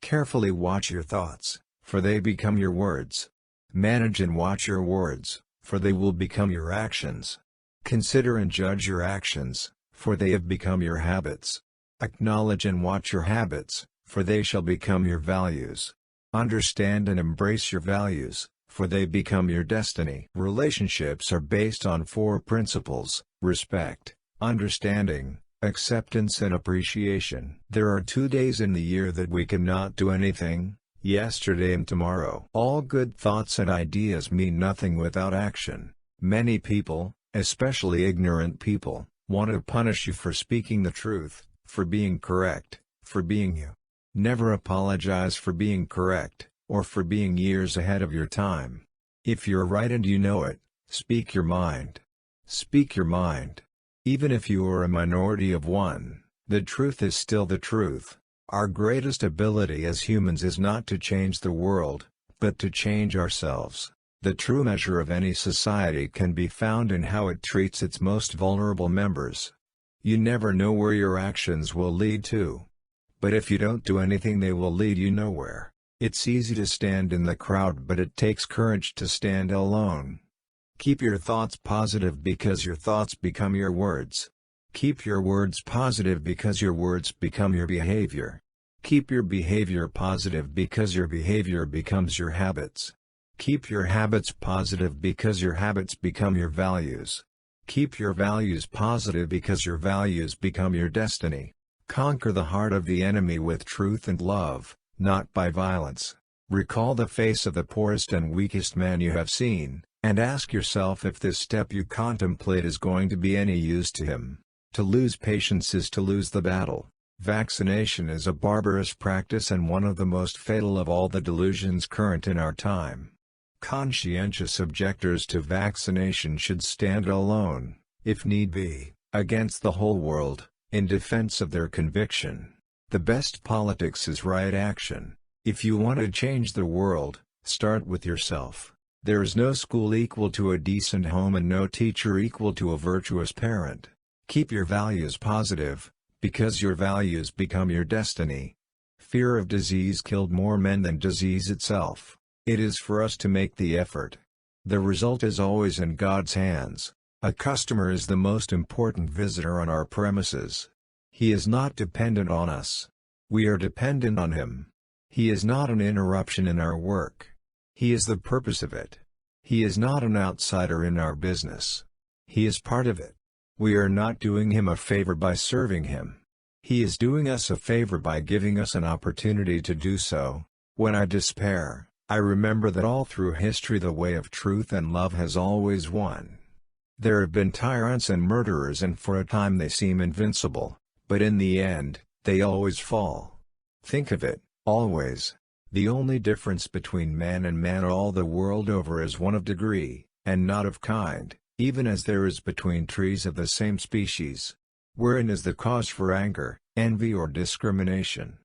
Carefully watch your thoughts, for they become your words. Manage and watch your words, for they will become your actions. Consider and judge your actions, for they have become your habits. Acknowledge and watch your habits, for they shall become your values. Understand and embrace your values, for they become your destiny. Relationships are based on 4 principles: respect, understanding, acceptance and appreciation. There are 2 days in the year that we cannot do anything: yesterday and tomorrow. All good thoughts and ideas mean nothing without action. Many people, especially ignorant people, want to punish you for speaking the truth, for being correct, for being you. Never apologize for being correct, or for being years ahead of your time. If you're right and you know it, speak your mind. Speak your mind. Even if you are a minority of one, the truth is still the truth. Our greatest ability as humans is not to change the world, but to change ourselves. The true measure of any society can be found in how it treats its most vulnerable members. You never know where your actions will lead to. But if you don't do anything, they will lead you nowhere. It's easy to stand in the crowd, but it takes courage to stand alone. Keep your thoughts positive because your thoughts become your words. Keep your words positive because your words become your behavior. Keep your behavior positive because your behavior becomes your habits. Keep your habits positive because your habits become your values. Keep your values positive because your values become your destiny. Conquer the heart of the enemy with truth and love, not by violence. Recall the face of the poorest and weakest man you have seen, and ask yourself if this step you contemplate is going to be any use to him. To lose patience is to lose the battle. Vaccination is a barbarous practice and one of the most fatal of all the delusions current in our time. Conscientious objectors to vaccination should stand alone, if need be, against the whole world, in defense of their conviction. The best politics is right action. If you want to change the world, start with yourself. There is no school equal to a decent home and no teacher equal to a virtuous parent. Keep your values positive, because your values become your destiny. Fear of disease killed more men than disease itself. It is for us to make the effort. The result is always in God's hands. A customer is the most important visitor on our premises. He is not dependent on us. We are dependent on him. He is not an interruption in our work. He is the purpose of it. He is not an outsider in our business. He is part of it. We are not doing him a favor by serving him. He is doing us a favor by giving us an opportunity to do so. When I despair, I remember that all through history the way of truth and love has always won. There have been tyrants and murderers, and for a time they seem invincible, but in the end, they always fall. Think of it, always. The only difference between man and man all the world over is one of degree, and not of kind, even as there is between trees of the same species. Wherein is the cause for anger, envy or discrimination?